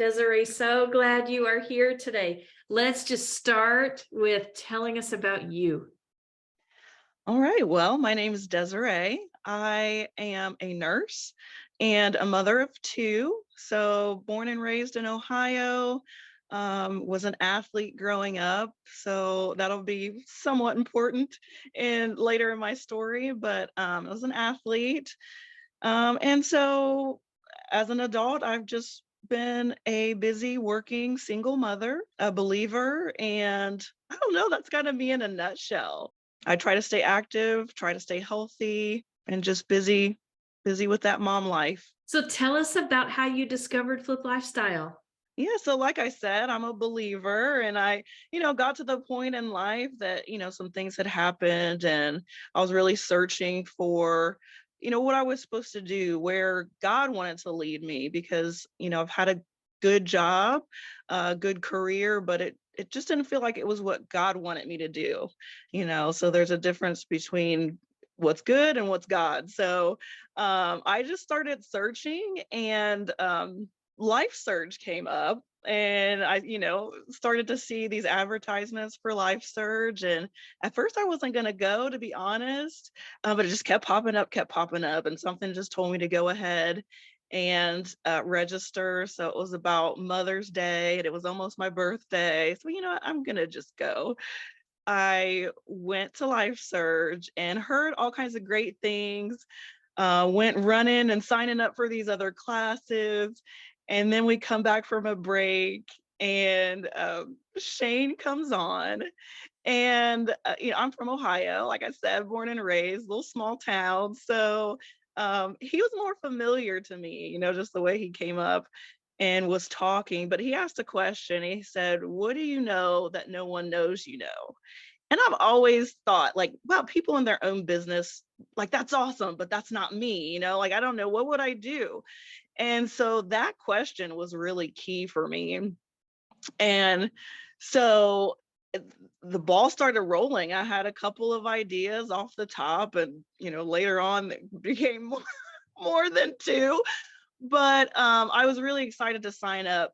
Desiree, so glad you are here today. Let's just start with telling us about you. All right. Well, my name is Desiree. I am a nurse and a mother of two. So, born and raised in Ohio, was an athlete growing up. So, that'll be somewhat important in later in my story. But I was an athlete. And so, as an adult, I've just been a busy working single mother, a believer, and I don't know, that's kind of me in a nutshell. I try to stay active, try to stay healthy, and just busy with that mom life. So tell us about how you discovered Flip Lifestyle. Yeah, so like I said, I'm a believer and I got to the point in life that some things had happened and I was really searching for what I was supposed to do, where God wanted to lead me because I've had a good job, a good career, but it just didn't feel like it was what God wanted me to do. So there's a difference between what's good and what's God. So I just started searching and Life Surge came up and I started to see these advertisements for Life Surge. And at first I wasn't going to go, to be honest, but it just kept popping up, kept popping up. And something just told me to go ahead and register. So it was about Mother's Day and it was almost my birthday. So I'm going to just go. I went to Life Surge and heard all kinds of great things, went running and signing up for these other classes. And then we come back from a break and Shane comes on. And I'm from Ohio, like I said, born and raised, little small town. So he was more familiar to me just the way he came up and was talking. But he asked a question. He said, "What do you know that no one knows you know?" And I've always thought, like, wow, people in their own business, like, that's awesome, but that's not me, like, I don't know, what would I do? And so that question was really key for me. And so the ball started rolling. I had a couple of ideas off the top, and later on, it became more than two. But I was really excited to sign up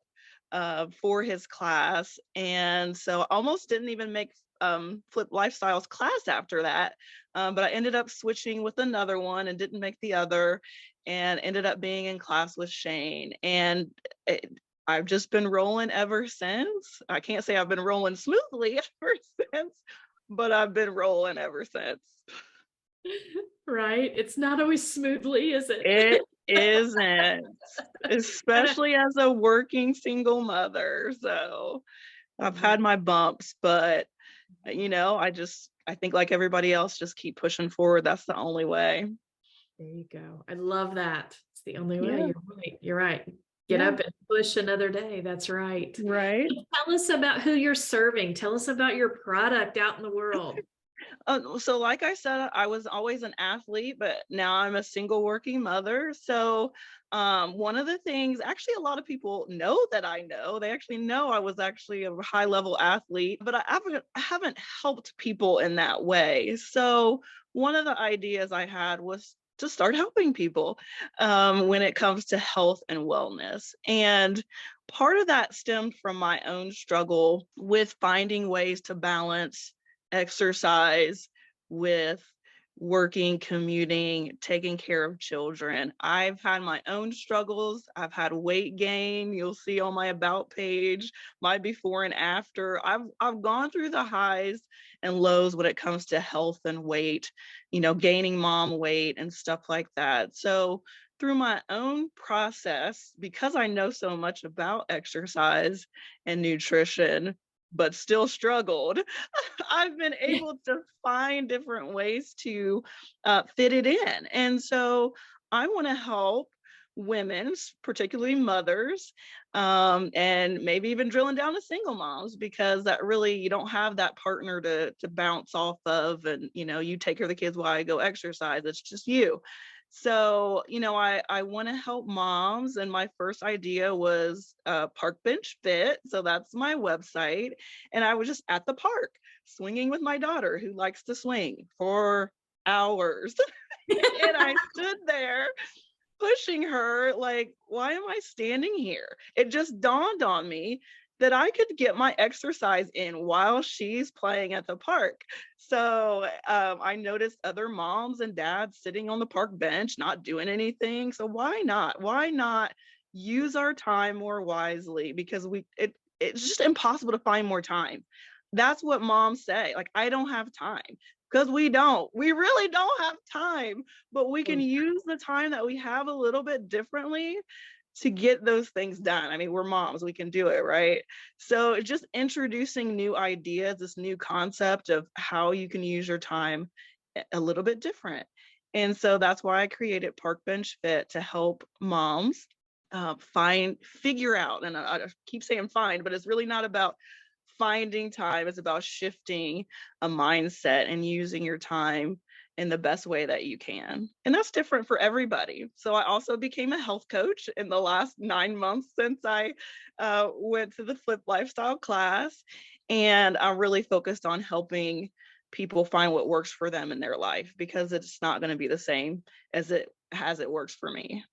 for his class. And so I almost didn't even make Flip Lifestyles class after that. But I ended up switching with another one and didn't make the other and ended up being in class with Shane. And I've just been rolling ever since. I can't say I've been rolling smoothly ever since, but I've been rolling ever since. Right? It's not always smoothly, is it? It isn't, especially as a working single mother. So I've had my bumps, but I think like everybody else, just keep pushing forward. That's the only way. There you go. I love that. It's the only way. Yeah. You're right. You're right. Get Yeah. up and push another day. That's right. Right. Tell us about who you're serving. Tell us about your product out in the world. So like I said, I was always an athlete, but now I'm a single working mother. So one of the things, actually, a lot of people know that I know. They actually know I was actually a high level athlete, but I haven't helped people in that way. So one of the ideas I had was to start helping people when it comes to health and wellness. And part of that stemmed from my own struggle with finding ways to balance exercise with working, commuting, taking care of children. I've had my own struggles. I've had weight gain. You'll see on my about page my before and after. I've gone through the highs and lows when it comes to health and weight, gaining mom weight and stuff like that. So through my own process, because I know so much about exercise and nutrition, but still struggled, I've been able to find different ways to fit it in. And so I want to help women, particularly mothers, and maybe even drilling down to single moms, because that really, you don't have that partner to bounce off of. And, you take care of the kids while I go exercise. It's just you. So I want to help moms, and my first idea was Park Bench Fit. So that's my website. And I was just at the park swinging with my daughter who likes to swing for hours. And I stood there pushing her, like, why am I standing here? It just dawned on me that I could get my exercise in while she's playing at the park. So I noticed other moms and dads sitting on the park bench, not doing anything. So why not? Why not use our time more wisely? Because it's just impossible to find more time. That's what moms say. Like, I don't have time, because we don't. We really don't have time, but we can use the time that we have a little bit differently to get those things done. I mean, we're moms, we can do it, right? So just introducing new ideas, this new concept of how you can use your time a little bit different. And so that's why I created Park Bench Fit, to help moms figure out, and I keep saying find, but it's really not about finding time. It's about shifting a mindset and using your time in the best way that you can. And that's different for everybody. So I also became a health coach in the last 9 months since I went to the Flip Lifestyle class. And I'm really focused on helping people find what works for them in their life, because it's not going to be the same as it works for me.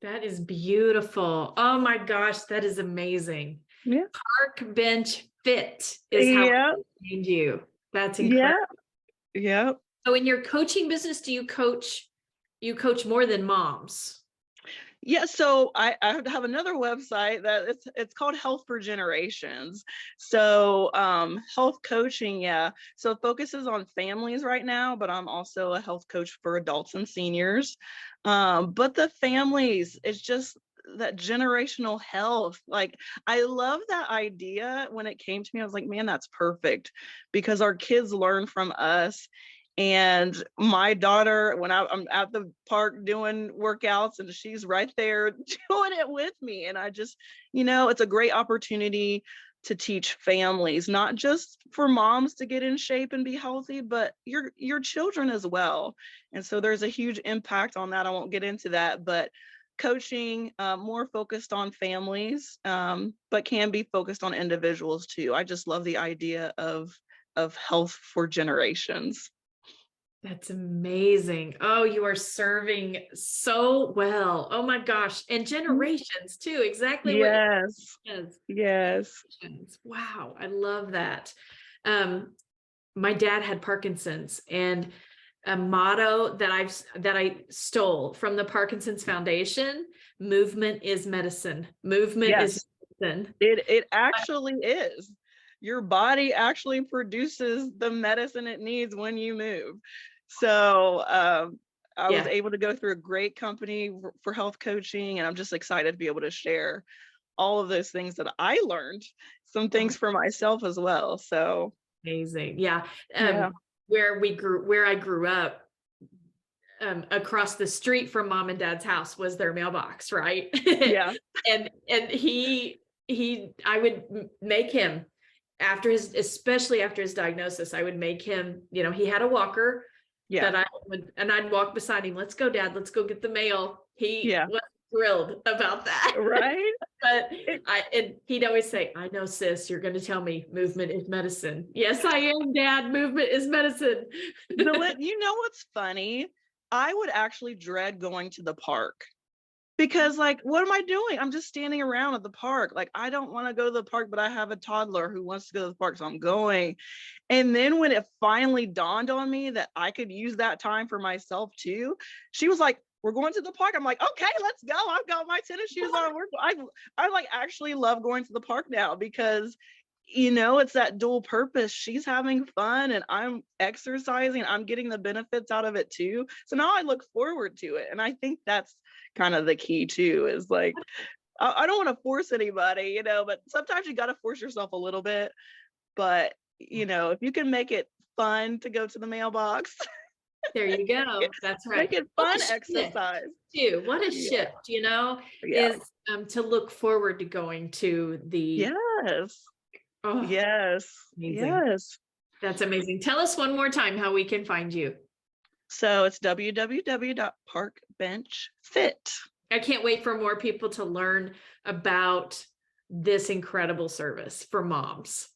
That is beautiful. Oh my gosh, that is amazing. Yeah. Park Bench Fit is how Yeah. I named you. That's Yeah. incredible. Yeah. So in your coaching business, do you coach more than moms? Yeah, so I have another website that it's called Health for Generations. So health coaching, yeah. So it focuses on families right now, but I'm also a health coach for adults and seniors. But the families, it's just that generational health. Like, I love that idea. When it came to me, I was like, man, that's perfect, because our kids learn from us. And my daughter, when I'm at the park doing workouts, and she's right there doing it with me. And I just, it's a great opportunity to teach families, not just for moms to get in shape and be healthy, but your children as well. And so there's a huge impact on that. I won't get into that, but coaching more focused on families, but can be focused on individuals too. I just love the idea of health for generations. That's amazing. Oh, you are serving so well. Oh my gosh. And generations too. Exactly what it Yes. is. Yes. Wow. I love that. Um, my dad had Parkinson's, and a motto that I stole from the Parkinson's Foundation: movement is medicine. Movement is Yes. medicine. It actually is. Your body actually produces the medicine it needs when you move. So I was Yeah. able to go through a great company for health coaching, and I'm just excited to be able to share all of those things that I learned, some Oh, things for myself as well. So amazing. Yeah. yeah. Where I grew up, across the street from mom and dad's house was their mailbox, right? Yeah. And I would make him, especially after his diagnosis, I would make him, he had a walker Yeah. that I'd walk beside him. Let's go, Dad. Let's go get the mail. He Yeah. was thrilled about that. Right. But It, and he'd always say, I know, sis, you're going to tell me movement is medicine. Yes, I am, Dad. Movement is medicine. you know what's funny? I would actually dread going to the park, because, like, what am I doing? I'm just standing around at the park. Like, I don't want to go to the park, but I have a toddler who wants to go to the park, so I'm going. And then when it finally dawned on me that I could use that time for myself too, she was like, we're going to the park. I'm like, okay, let's go. I've got my tennis shoes on. I like actually love going to the park now, because it's that dual purpose. She's having fun and I'm exercising. I'm getting the benefits out of it too. So now I look forward to it. And I think that's kind of the key too, is like, I don't want to force anybody, but sometimes you got to force yourself a little bit. But, if you can make it fun to go to the mailbox, There you go. That's right. make it What fun a shift exercise. too. What a Yeah. shift, Yeah. is to look forward to going to the, Yes. oh, Yes. amazing. Yes. That's amazing. Tell us one more time how we can find you. So it's www.parkbenchfit. I can't wait for more people to learn about this incredible service for moms.